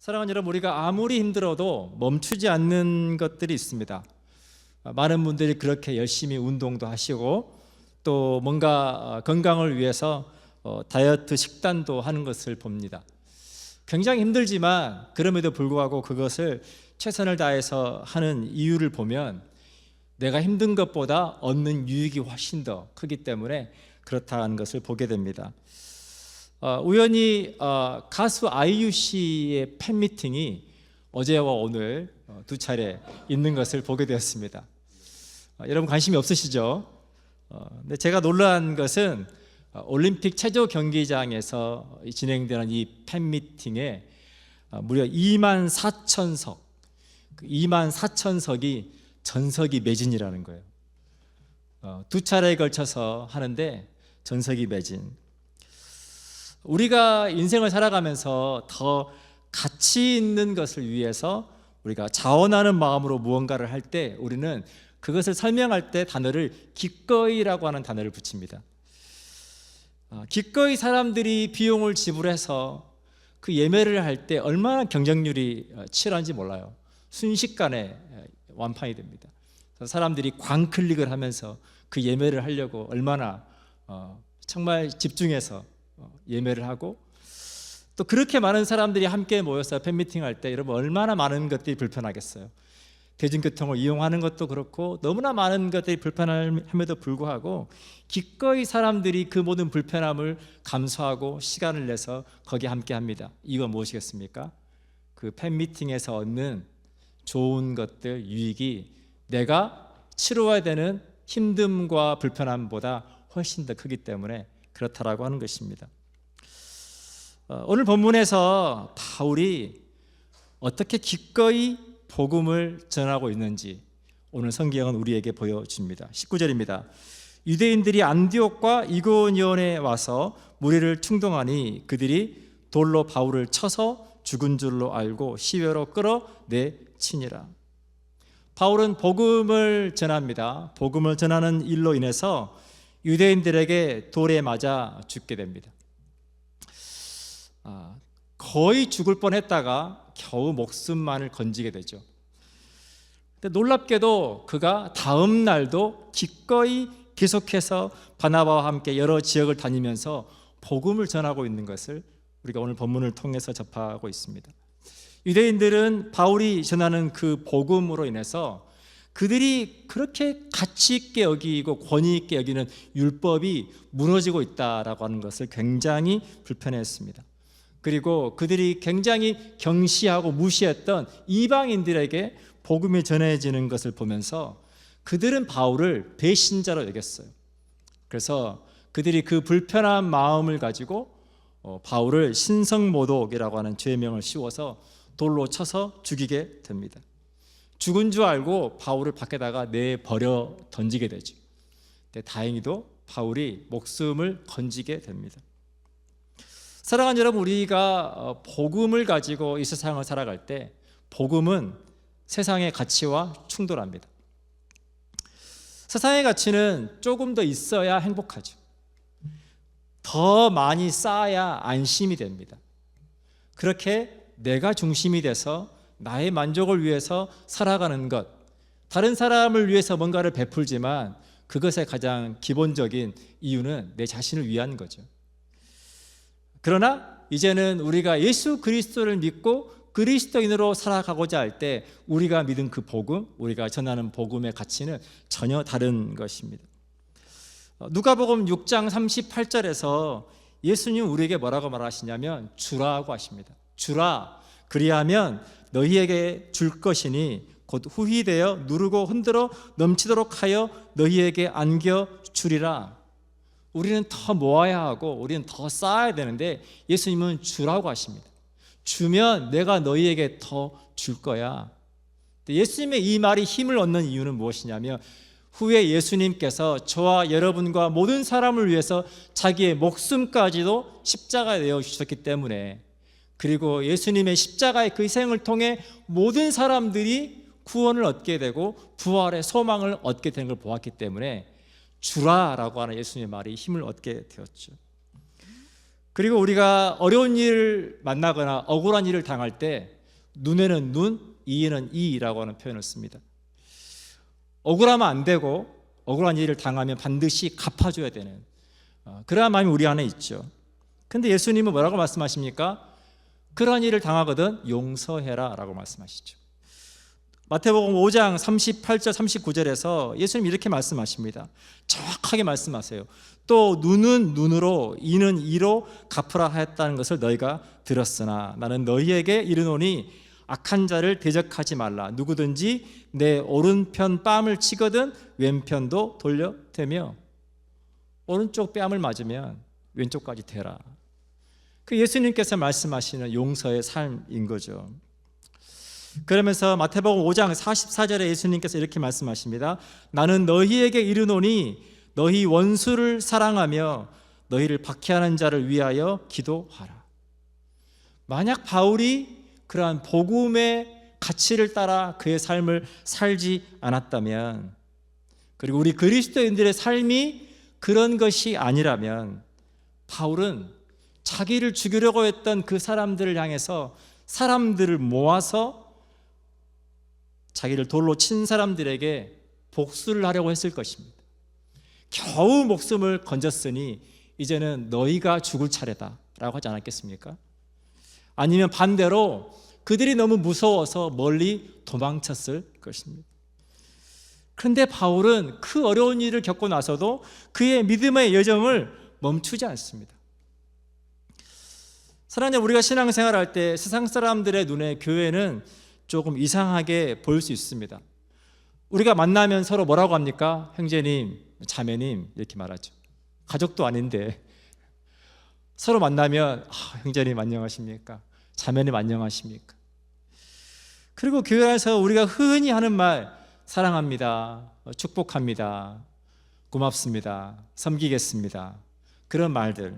사랑하는 여러분, 우리가 아무리 힘들어도 멈추지 않는 것들이 있습니다. 많은 분들이 그렇게 열심히 운동도 하시고 또 뭔가 건강을 위해서 다이어트 식단도 하는 것을 봅니다. 굉장히 힘들지만 그럼에도 불구하고 그것을 최선을 다해서 하는 이유를 보면 내가 힘든 것보다 얻는 유익이 훨씬 더 크기 때문에 그렇다는 것을 보게 됩니다. 우연히 가수 아이유 씨의 팬미팅이 어제와 오늘 두 차례 있는 것을 보게 되었습니다. 여러분 관심이 없으시죠? 근데 제가 놀란 것은 올림픽 체조 경기장에서 진행되는 이 팬미팅에 무려 2만 4천석, 2만 4천석이 전석이 매진이라는 거예요. 두 차례에 걸쳐서 하는데 전석이 매진. 우리가 인생을 살아가면서 더 가치 있는 것을 위해서 우리가 자원하는 마음으로 무언가를 할 때 우리는 그것을 설명할 때 단어를 기꺼이라고 하는 단어를 붙입니다. 기꺼이 사람들이 비용을 지불해서 그 예매를 할 때 얼마나 경쟁률이 치열한지 몰라요. 순식간에 완판이 됩니다. 사람들이 광클릭을 하면서 그 예매를 하려고 얼마나 정말 집중해서 예매를 하고, 또 그렇게 많은 사람들이 함께 모여서 팬미팅 할 때 여러분 얼마나 많은 것들이 불편하겠어요. 대중교통을 이용하는 것도 그렇고 너무나 많은 것들이 불편함에도 불구하고 기꺼이 사람들이 그 모든 불편함을 감수하고 시간을 내서 거기에 함께 합니다. 이거 무엇이겠습니까? 그 팬미팅에서 얻는 좋은 것들, 유익이 내가 치러야 되는 힘듦과 불편함보다 훨씬 더 크기 때문에 그렇다라고 하는 것입니다. 오늘 본문에서 바울이 어떻게 기꺼이 복음을 전하고 있는지 오늘 성경은 우리에게 보여줍니다. 19절입니다. 유대인들이 안디옥과 이고니온에 와서 무리를 충동하니 그들이 돌로 바울을 쳐서 죽은 줄로 알고 시외로 끌어내치니라. 바울은 복음을 전합니다. 복음을 전하는 일로 인해서 유대인들에게 돌에 맞아 죽게 됩니다. 거의 죽을 뻔했다가 겨우 목숨만을 건지게 되죠. 근데 놀랍게도 그가 다음 날도 기꺼이 계속해서 바나바와 함께 여러 지역을 다니면서 복음을 전하고 있는 것을 우리가 오늘 본문을 통해서 접하고 있습니다. 유대인들은 바울이 전하는 그 복음으로 인해서 그들이 그렇게 가치 있게 여기고 권위 있게 여기는 율법이 무너지고 있다라고 하는 것을 굉장히 불편해했습니다. 그리고 그들이 굉장히 경시하고 무시했던 이방인들에게 복음이 전해지는 것을 보면서 그들은 바울을 배신자로 여겼어요. 그래서 그들이 그 불편한 마음을 가지고 바울을 신성모독이라고 하는 죄명을 씌워서 돌로 쳐서 죽이게 됩니다. 죽은 줄 알고 바울을 밖에다가 내버려 던지게 되죠. 근데 다행히도 바울이 목숨을 건지게 됩니다. 사랑하는 여러분, 우리가 복음을 가지고 이 세상을 살아갈 때 복음은 세상의 가치와 충돌합니다. 세상의 가치는 조금 더 있어야 행복하죠. 더 많이 쌓아야 안심이 됩니다. 그렇게 내가 중심이 돼서 나의 만족을 위해서 살아가는 것, 다른 사람을 위해서 뭔가를 베풀지만 그것의 가장 기본적인 이유는 내 자신을 위한 거죠. 그러나 이제는 우리가 예수 그리스도를 믿고 그리스도인으로 살아가고자 할 때 우리가 믿은 그 복음, 우리가 전하는 복음의 가치는 전혀 다른 것입니다. 누가복음 6장 38절에서 예수님 우리에게 뭐라고 말하시냐면 주라고 하십니다. 주라, 그리하면 너희에게 줄 것이니 곧 후히되어 누르고 흔들어 넘치도록 하여 너희에게 안겨 주리라. 우리는 더 모아야 하고 우리는 더 쌓아야 되는데 예수님은 주라고 하십니다. 주면 내가 너희에게 더 줄 거야. 예수님의 이 말이 힘을 얻는 이유는 무엇이냐면 후에 예수님께서 저와 여러분과 모든 사람을 위해서 자기의 목숨까지도 십자가에 내어 주셨기 때문에, 그리고 예수님의 십자가의 그 희생을 통해 모든 사람들이 구원을 얻게 되고 부활의 소망을 얻게 되는 걸 보았기 때문에 주라라고 하는 예수님의 말이 힘을 얻게 되었죠. 그리고 우리가 어려운 일을 만나거나 억울한 일을 당할 때 눈에는 눈, 이에는 이라고 하는 표현을 씁니다. 억울하면 안 되고 억울한 일을 당하면 반드시 갚아줘야 되는 그러한 마음이 우리 안에 있죠. 근데 예수님은 뭐라고 말씀하십니까? 그러한 일을 당하거든 용서해라 라고 말씀하시죠. 마태복음 5장 38절 39절에서 예수님 이렇게 말씀하십니다. 정확하게 말씀하세요. 또 눈은 눈으로 이는 이로 갚으라 하였다는 것을 너희가 들었으나 나는 너희에게 이르노니 악한 자를 대적하지 말라. 누구든지 내 오른편 뺨을 치거든 왼편도 돌려대며. 오른쪽 뺨을 맞으면 왼쪽까지 대라. 그 예수님께서 말씀하시는 용서의 삶인 거죠. 그러면서 마태복음 5장 44절에 예수님께서 이렇게 말씀하십니다. 나는 너희에게 이르노니 너희 원수를 사랑하며 너희를 박해하는 자를 위하여 기도하라. 만약 바울이 그러한 복음의 가치를 따라 그의 삶을 살지 않았다면, 그리고 우리 그리스도인들의 삶이 그런 것이 아니라면 바울은 자기를 죽이려고 했던 그 사람들을 향해서 사람들을 모아서 자기를 돌로 친 사람들에게 복수를 하려고 했을 것입니다. 겨우 목숨을 건졌으니 이제는 너희가 죽을 차례다 라고 하지 않았겠습니까? 아니면 반대로 그들이 너무 무서워서 멀리 도망쳤을 것입니다. 그런데 바울은 그 어려운 일을 겪고 나서도 그의 믿음의 여정을 멈추지 않습니다. 사랑하는 여러분, 우리가 신앙생활할 때 세상 사람들의 눈에 교회는 조금 이상하게 보일 수 있습니다. 우리가 만나면 서로 뭐라고 합니까? 형제님, 자매님 이렇게 말하죠. 가족도 아닌데 서로 만나면 형제님 안녕하십니까? 자매님 안녕하십니까? 그리고 교회 안에서 우리가 흔히 하는 말, 사랑합니다, 축복합니다, 고맙습니다, 섬기겠습니다, 그런 말들,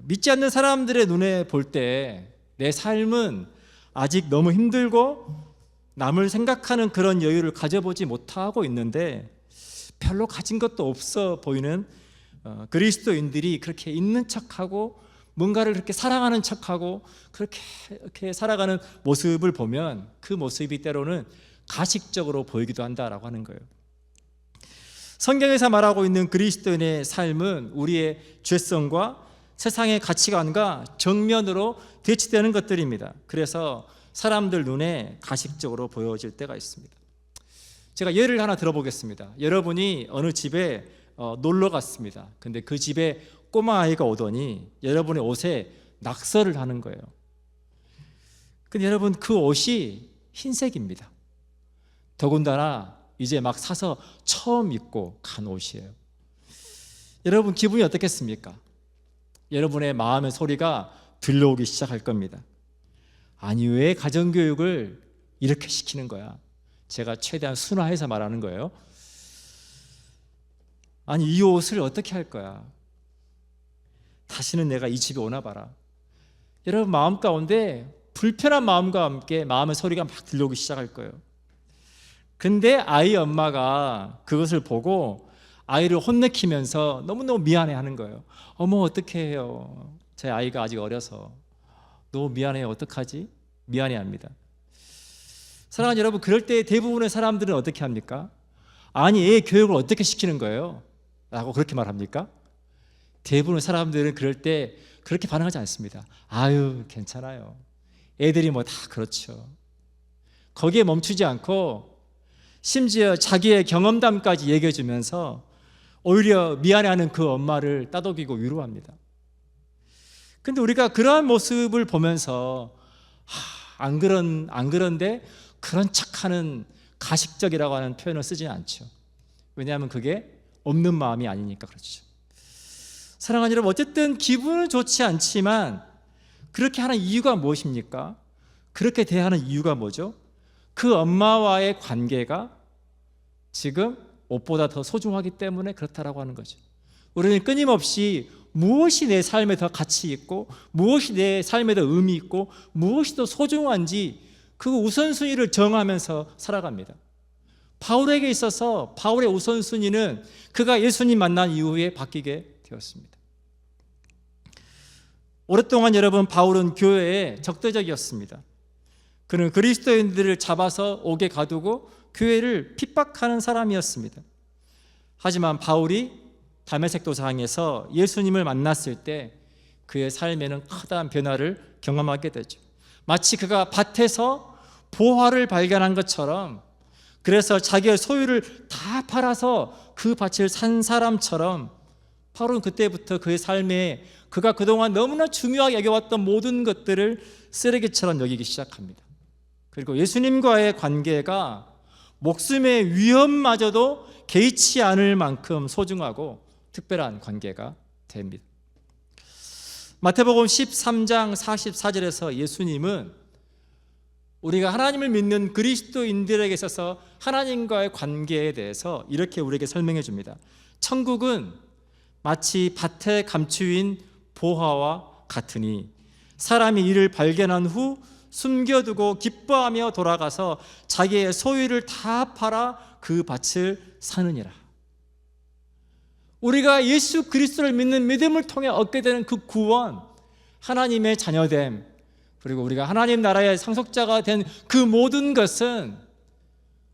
믿지 않는 사람들의 눈에 볼 때 내 삶은 아직 너무 힘들고 남을 생각하는 그런 여유를 가져보지 못하고 있는데 별로 가진 것도 없어 보이는 그리스도인들이 그렇게 있는 척하고 뭔가를 그렇게 사랑하는 척하고 그렇게 살아가는 모습을 보면 그 모습이 때로는 가식적으로 보이기도 한다라고 하는 거예요. 성경에서 말하고 있는 그리스도인의 삶은 우리의 죄성과 세상의 가치관과 정면으로 대치되는 것들입니다. 그래서 사람들 눈에 가식적으로 보여질 때가 있습니다. 제가 예를 하나 들어보겠습니다. 여러분이 어느 집에 놀러 갔습니다. 근데 그 집에 꼬마 아이가 오더니 여러분의 옷에 낙서를 하는 거예요. 근데 여러분 그 옷이 흰색입니다. 더군다나 이제 막 사서 처음 입고 간 옷이에요. 여러분 기분이 어떻겠습니까? 여러분의 마음의 소리가 들려오기 시작할 겁니다. 아니 왜 가정교육을 이렇게 시키는 거야? 제가 최대한 순화해서 말하는 거예요. 아니 이 옷을 어떻게 할 거야? 다시는 내가 이 집에 오나 봐라. 여러분 마음 가운데 불편한 마음과 함께 마음의 소리가 막 들려오기 시작할 거예요. 근데 아이 엄마가 그것을 보고 아이를 혼내키면서 너무너무 미안해하는 거예요. 어머 어떻게 해요? 제 아이가 아직 어려서 너무 미안해요. 어떡하지? 미안해합니다. 사랑하는 여러분, 그럴 때 대부분의 사람들은 어떻게 합니까? 아니 애 교육을 어떻게 시키는 거예요? 라고 그렇게 말합니까? 대부분의 사람들은 그럴 때 그렇게 반응하지 않습니다. 아유 괜찮아요. 애들이 뭐 다 그렇죠. 거기에 멈추지 않고 심지어 자기의 경험담까지 얘기해 주면서 오히려 미안해하는 그 엄마를 따독이고 위로합니다. 근데 우리가 그러한 모습을 보면서 안 그런데 그런 척하는 가식적이라고 하는 표현을 쓰지는 않죠. 왜냐하면 그게 없는 마음이 아니니까 그렇죠. 사랑하는 여러분, 어쨌든 기분은 좋지 않지만 그렇게 하는 이유가 무엇입니까? 그렇게 대하는 이유가 뭐죠? 그 엄마와의 관계가 지금 옷보다 더 소중하기 때문에 그렇다라고 하는 거죠. 우리는 끊임없이 무엇이 내 삶에 더 가치 있고 무엇이 내 삶에 더 의미 있고 무엇이 더 소중한지 그 우선순위를 정하면서 살아갑니다. 바울에게 있어서 바울의 우선순위는 그가 예수님 만난 이후에 바뀌게 되었습니다. 오랫동안 여러분 바울은 교회에 적대적이었습니다. 그는 그리스도인들을 잡아서 옥에 가두고 교회를 핍박하는 사람이었습니다. 하지만 바울이 다메섹 도상에서 예수님을 만났을 때 그의 삶에는 커다란 변화를 경험하게 되죠. 마치 그가 밭에서 보화를 발견한 것처럼, 그래서 자기의 소유를 다 팔아서 그 밭을 산 사람처럼 바울은 그때부터 그의 삶에 그가 그동안 너무나 중요하게 여겨왔던 모든 것들을 쓰레기처럼 여기기 시작합니다. 그리고 예수님과의 관계가 목숨의 위험마저도 개의치 않을 만큼 소중하고 특별한 관계가 됩니다. 마태복음 13장 44절에서 예수님은 우리가 하나님을 믿는 그리스도인들에게 있어서 하나님과의 관계에 대해서 이렇게 우리에게 설명해 줍니다. 천국은 마치 밭에 감추인 보화와 같으니 사람이 이를 발견한 후 숨겨두고 기뻐하며 돌아가서 자기의 소유를 다 팔아 그 밭을 사느니라. 우리가 예수 그리스도를 믿는 믿음을 통해 얻게 되는 그 구원, 하나님의 자녀됨, 그리고 우리가 하나님 나라의 상속자가 된 그 모든 것은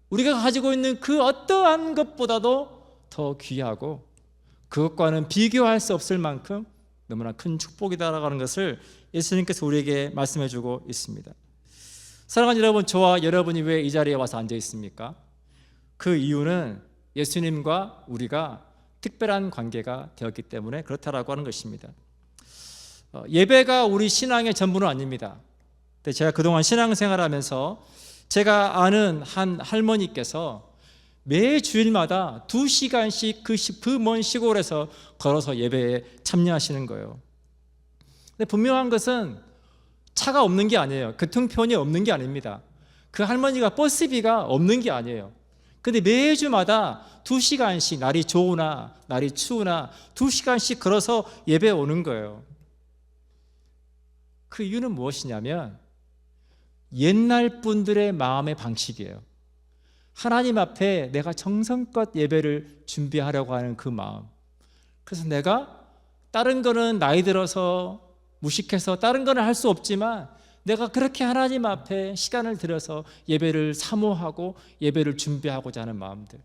우리가 가지고 있는 그 어떠한 것보다도 더 귀하고 그것과는 비교할 수 없을 만큼 너무나 큰 축복이다라고 하는 것을 예수님께서 우리에게 말씀해 주고 있습니다. 사랑하는 여러분, 저와 여러분이 왜 이 자리에 와서 앉아 있습니까? 그 이유는 예수님과 우리가 특별한 관계가 되었기 때문에 그렇다라고 하는 것입니다. 예배가 우리 신앙의 전부는 아닙니다. 근데 제가 그동안 신앙생활하면서 제가 아는 한 할머니께서 매 주일마다 2시간씩 그 먼 시골에서 걸어서 예배에 참여하시는 거예요. 근데 분명한 것은 차가 없는 게 아니에요. 교통편이 없는 게 아닙니다. 그 할머니가 버스비가 없는 게 아니에요. 근데 매주마다 2시간씩, 날이 좋으나 날이 추우나 2시간씩 걸어서 예배에 오는 거예요. 그 이유는 무엇이냐면 옛날 분들의 마음의 방식이에요. 하나님 앞에 내가 정성껏 예배를 준비하려고 하는 그 마음. 그래서 내가 다른 거는 나이 들어서 무식해서 다른 거는 할 수 없지만 내가 그렇게 하나님 앞에 시간을 들여서 예배를 사모하고 예배를 준비하고자 하는 마음들.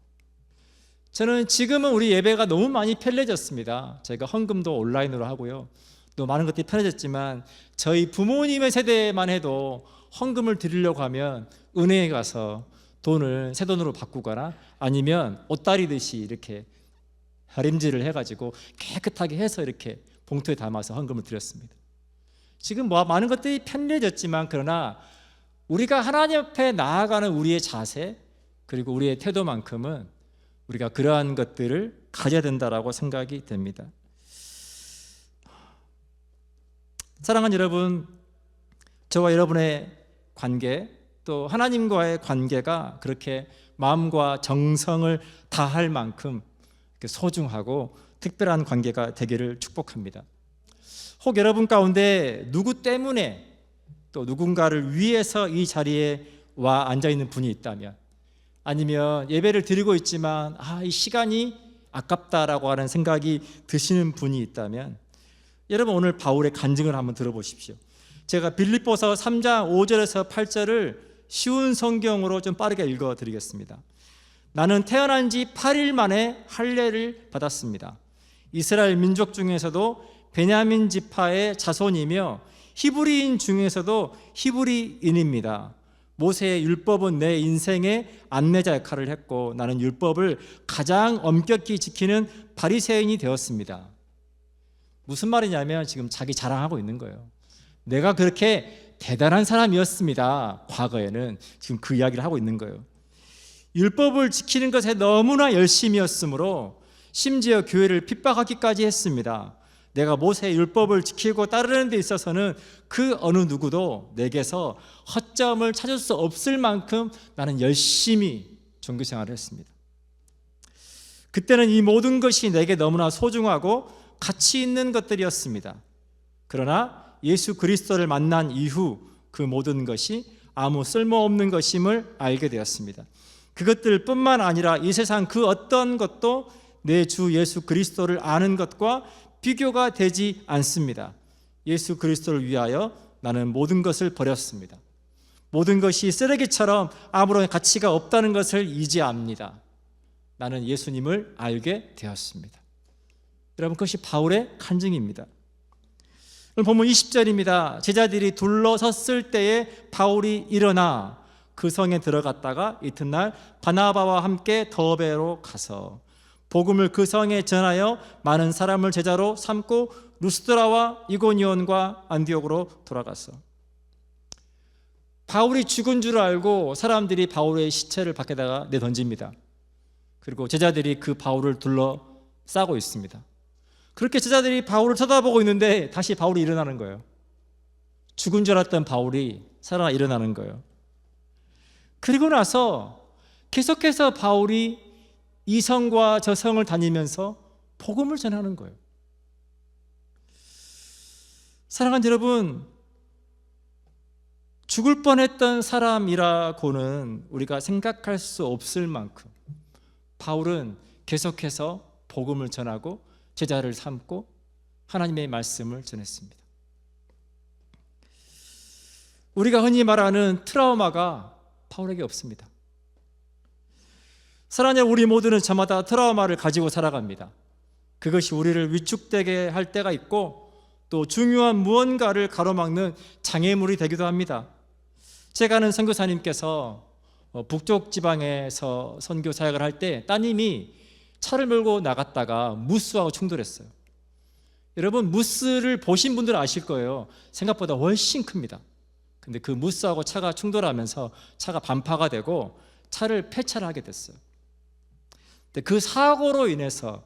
저는 지금은 우리 예배가 너무 많이 편리해졌습니다. 저희가 헌금도 온라인으로 하고요. 또 많은 것들이 편해졌지만 저희 부모님의 세대만 해도 헌금을 드리려고 하면 은행에 가서 돈을 새 돈으로 바꾸거나 아니면 옷 다리듯이 이렇게 다림질을 해가지고 깨끗하게 해서 이렇게 봉투에 담아서 헌금을 드렸습니다. 지금 많은 것들이 편리해졌지만 그러나 우리가 하나님 앞에 나아가는 우리의 자세 그리고 우리의 태도만큼은 우리가 그러한 것들을 가져야 된다라고 생각이 됩니다. 사랑하는 여러분, 저와 여러분의 관계 또 하나님과의 관계가 그렇게 마음과 정성을 다할 만큼 소중하고 특별한 관계가 되기를 축복합니다. 혹 여러분 가운데 누구 때문에 또 누군가를 위해서 이 자리에 와 앉아있는 분이 있다면, 아니면 예배를 드리고 있지만 이 시간이 아깝다라고 하는 생각이 드시는 분이 있다면 여러분 오늘 바울의 간증을 한번 들어보십시오. 제가 빌립보서 3장 5절에서 8절을 쉬운 성경으로 좀 빠르게 읽어드리겠습니다. 나는 태어난 지 8일 만에 할례를 받았습니다. 이스라엘 민족 중에서도 베냐민 지파의 자손이며 히브리인 중에서도 히브리인입니다. 모세의 율법은 내 인생의 안내자 역할을 했고 나는 율법을 가장 엄격히 지키는 바리새인이 되었습니다. 무슨 말이냐면 지금 자기 자랑하고 있는 거예요. 내가 그렇게 대단한 사람이었습니다. 과거에는 지금 그 이야기를 하고 있는 거예요. 율법을 지키는 것에 너무나 열심이었으므로 심지어 교회를 핍박하기까지 했습니다. 내가 모세의 율법을 지키고 따르는 데 있어서는 그 어느 누구도 내게서 허점을 찾을 수 없을 만큼 나는 열심히 종교생활을 했습니다. 그때는 이 모든 것이 내게 너무나 소중하고 가치 있는 것들이었습니다. 그러나 예수 그리스도를 만난 이후 그 모든 것이 아무 쓸모없는 것임을 알게 되었습니다. 그것들뿐만 아니라 이 세상 그 어떤 것도 내 주 예수 그리스도를 아는 것과 비교가 되지 않습니다. 예수 그리스도를 위하여 나는 모든 것을 버렸습니다. 모든 것이 쓰레기처럼 아무런 가치가 없다는 것을 이제 압니다. 나는 예수님을 알게 되었습니다. 여러분, 그것이 바울의 간증입니다. 오늘 본문 20절입니다. 제자들이 둘러섰을 때에 바울이 일어나 그 성에 들어갔다가 이튿날 바나바와 함께 더베로 가서 복음을 그 성에 전하여 많은 사람을 제자로 삼고 루스드라와 이고니온과 안디옥으로 돌아갔어. 바울이 죽은 줄 알고 사람들이 바울의 시체를 밖에다가 내던집니다. 그리고 제자들이 그 바울을 둘러싸고 있습니다. 그렇게 제자들이 바울을 쳐다보고 있는데 다시 바울이 일어나는 거예요. 죽은 줄 알았던 바울이 살아 일어나는 거예요. 그리고 나서 계속해서 바울이 이 성과 저 성을 다니면서 복음을 전하는 거예요. 사랑하는 여러분, 죽을 뻔했던 사람이라고는 우리가 생각할 수 없을 만큼 바울은 계속해서 복음을 전하고 제자를 삼고 하나님의 말씀을 전했습니다. 우리가 흔히 말하는 트라우마가 바울에게 없습니다. 사랑하는 우리 모두는 저마다 트라우마를 가지고 살아갑니다. 그것이 우리를 위축되게 할 때가 있고 또 중요한 무언가를 가로막는 장애물이 되기도 합니다. 제가 아는 선교사님께서 북쪽 지방에서 선교 사역을 할 때 따님이 차를 몰고 나갔다가 무스하고 충돌했어요. 여러분, 무스를 보신 분들은 아실 거예요. 생각보다 훨씬 큽니다. 근데 그 무스하고 차가 충돌하면서 차가 반파가 되고 차를 폐차를 하게 됐어요. 근데 그 사고로 인해서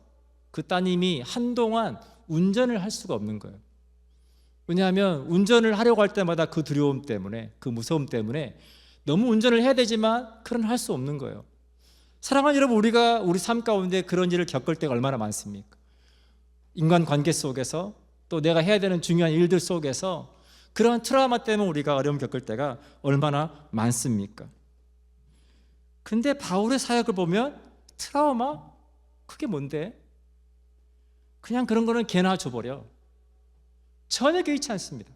그 따님이 한동안 운전을 할 수가 없는 거예요. 왜냐하면 운전을 하려고 할 때마다 그 두려움 때문에, 그 무서움 때문에 너무 운전을 해야 되지만 그런 할 수 없는 거예요. 사랑하는 여러분, 우리가 우리 삶 가운데 그런 일을 겪을 때가 얼마나 많습니까? 인간관계 속에서 또 내가 해야 되는 중요한 일들 속에서 그런 트라우마 때문에 우리가 어려움 겪을 때가 얼마나 많습니까? 근데 바울의 사역을 보면 트라우마? 그게 뭔데? 그냥 그런 거는 개나 줘버려. 전혀 개의치 않습니다.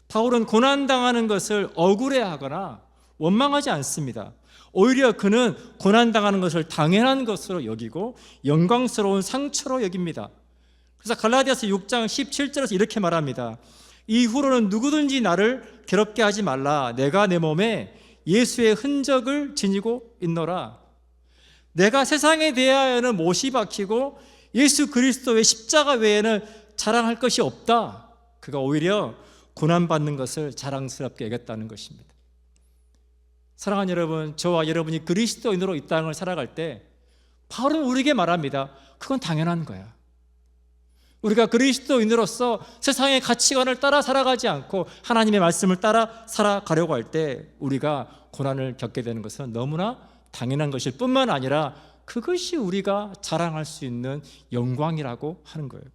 바울은 고난당하는 것을 억울해하거나 원망하지 않습니다. 오히려 그는 고난당하는 것을 당연한 것으로 여기고 영광스러운 상처로 여깁니다. 그래서 갈라디아서 6장 17절에서 이렇게 말합니다. 이후로는 누구든지 나를 괴롭게 하지 말라. 내가 내 몸에 예수의 흔적을 지니고 있노라. 내가 세상에 대하여는 못이 박히고 예수 그리스도의 십자가 외에는 자랑할 것이 없다. 그가 오히려 고난받는 것을 자랑스럽게 여겼다는 것입니다. 사랑하는 여러분, 저와 여러분이 그리스도인으로 이 땅을 살아갈 때 바울은 우리에게 말합니다. 그건 당연한 거야. 우리가 그리스도인으로서 세상의 가치관을 따라 살아가지 않고 하나님의 말씀을 따라 살아가려고 할 때 우리가 고난을 겪게 되는 것은 너무나 당연한 것일 뿐만 아니라 그것이 우리가 자랑할 수 있는 영광이라고 하는 거예요.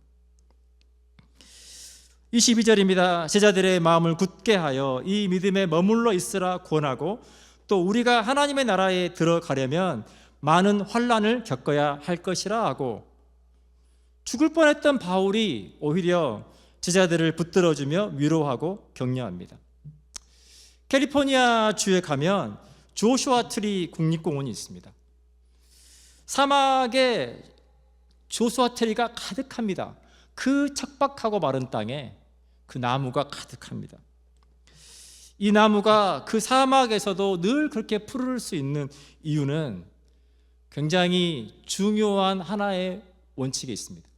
22절입니다. 제자들의 마음을 굳게 하여 이 믿음에 머물러 있으라 권하고 또 우리가 하나님의 나라에 들어가려면 많은 환난을 겪어야 할 것이라 하고 죽을 뻔했던 바울이 오히려 제자들을 붙들어주며 위로하고 격려합니다. 캘리포니아 주에 가면 조슈아 트리 국립공원이 있습니다. 사막에 조슈아 트리가 가득합니다. 그 척박하고 마른 땅에 그 나무가 가득합니다. 이 나무가 그 사막에서도 늘 그렇게 푸를 수 있는 이유는 굉장히 중요한 하나의 원칙이 있습니다.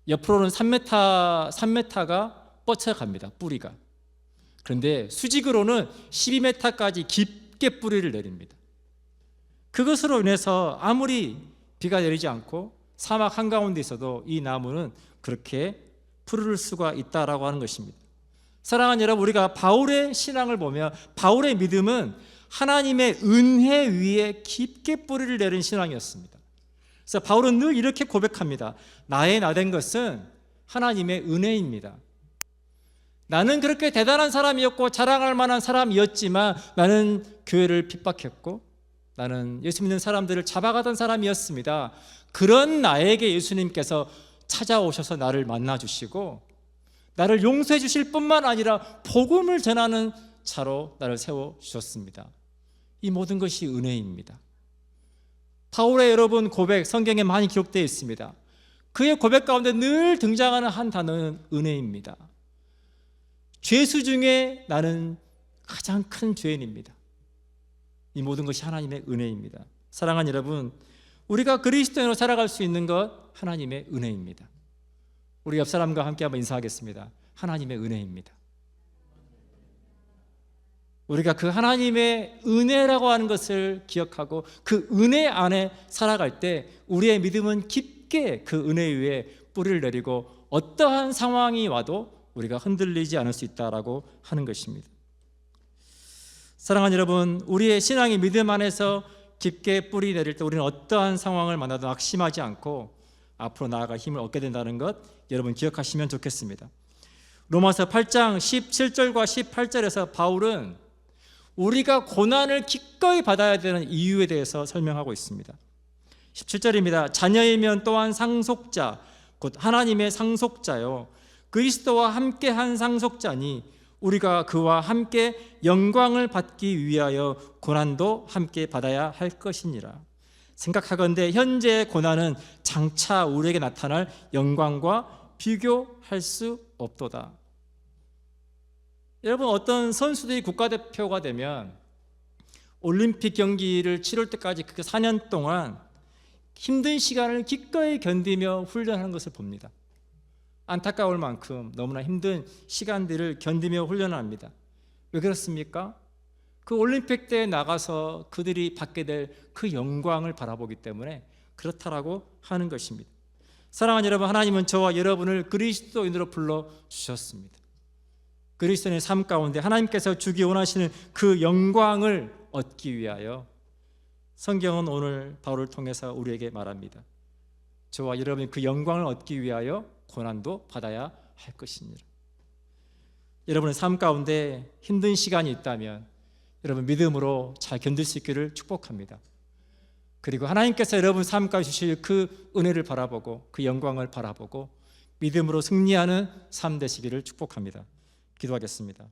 옆으로는 3m가 뻗쳐갑니다. 뿌리가. 그런데 수직으로는 12m까지 깊게 뿌리를 내립니다. 그것으로 인해서 아무리 비가 내리지 않고 사막 한가운데 있어도 이 나무는 그렇게 푸를 수가 있다라고 하는 것입니다. 사랑하는 여러분, 우리가 바울의 신앙을 보면 바울의 믿음은 하나님의 은혜 위에 깊게 뿌리를 내린 신앙이었습니다. 그래서 바울은 늘 이렇게 고백합니다. 나의 나된 것은 하나님의 은혜입니다. 나는 그렇게 대단한 사람이었고 자랑할 만한 사람이었지만 나는 교회를 핍박했고 나는 예수 믿는 사람들을 잡아가던 사람이었습니다. 그런 나에게 예수님께서 찾아오셔서 나를 만나주시고 나를 용서해 주실 뿐만 아니라 복음을 전하는 자로 나를 세워주셨습니다. 이 모든 것이 은혜입니다. 바울의 여러분 고백 성경에 많이 기록되어 있습니다. 그의 고백 가운데 늘 등장하는 한 단어는 은혜입니다. 죄수 중에 나는 가장 큰 죄인입니다. 이 모든 것이 하나님의 은혜입니다. 사랑하는 여러분, 우리가 그리스도인으로 살아갈 수 있는 것 하나님의 은혜입니다. 우리 옆 사람과 함께 한번 인사하겠습니다. 하나님의 은혜입니다. 우리가 그 하나님의 은혜라고 하는 것을 기억하고 그 은혜 안에 살아갈 때 우리의 믿음은 깊게 그 은혜 위에 뿌리를 내리고 어떠한 상황이 와도 우리가 흔들리지 않을 수 있다라고 하는 것입니다. 사랑하는 여러분, 우리의 신앙의 믿음 안에서 깊게 뿌리 내릴 때 우리는 어떠한 상황을 만나도 낙심하지 않고 앞으로 나아갈 힘을 얻게 된다는 것 여러분 기억하시면 좋겠습니다. 로마서 8장 17절과 18절에서 바울은 우리가 고난을 기꺼이 받아야 되는 이유에 대해서 설명하고 있습니다. 17절입니다. 자녀이면 또한 상속자, 곧 하나님의 상속자요 그리스도와 함께한 상속자니 우리가 그와 함께 영광을 받기 위하여 고난도 함께 받아야 할 것이니라. 생각하건대 현재의 고난은 장차 우리에게 나타날 영광과 비교할 수 없도다. 여러분, 어떤 선수들이 국가대표가 되면 올림픽 경기를 치를 때까지 그 4년 동안 힘든 시간을 기꺼이 견디며 훈련하는 것을 봅니다. 안타까울 만큼 너무나 힘든 시간들을 견디며 훈련을 합니다. 왜 그렇습니까? 그 올림픽 대회에 나가서 그들이 받게 될 그 영광을 바라보기 때문에 그렇다라고 하는 것입니다. 사랑하는 여러분, 하나님은 저와 여러분을 그리스도인으로 불러주셨습니다. 그리스도인의 삶 가운데 하나님께서 주기 원하시는 그 영광을 얻기 위하여 성경은 오늘 바울을 통해서 우리에게 말합니다. 저와 여러분이 그 영광을 얻기 위하여 고난도 받아야 할 것이니라. 여러분의 삶 가운데 힘든 시간이 있다면 여러분 믿음으로 잘 견딜 수 있기를 축복합니다. 그리고 하나님께서 여러분 삶 가운데 주실 그 은혜를 바라보고 그 영광을 바라보고 믿음으로 승리하는 삶 되시기를 축복합니다. 기도하겠습니다.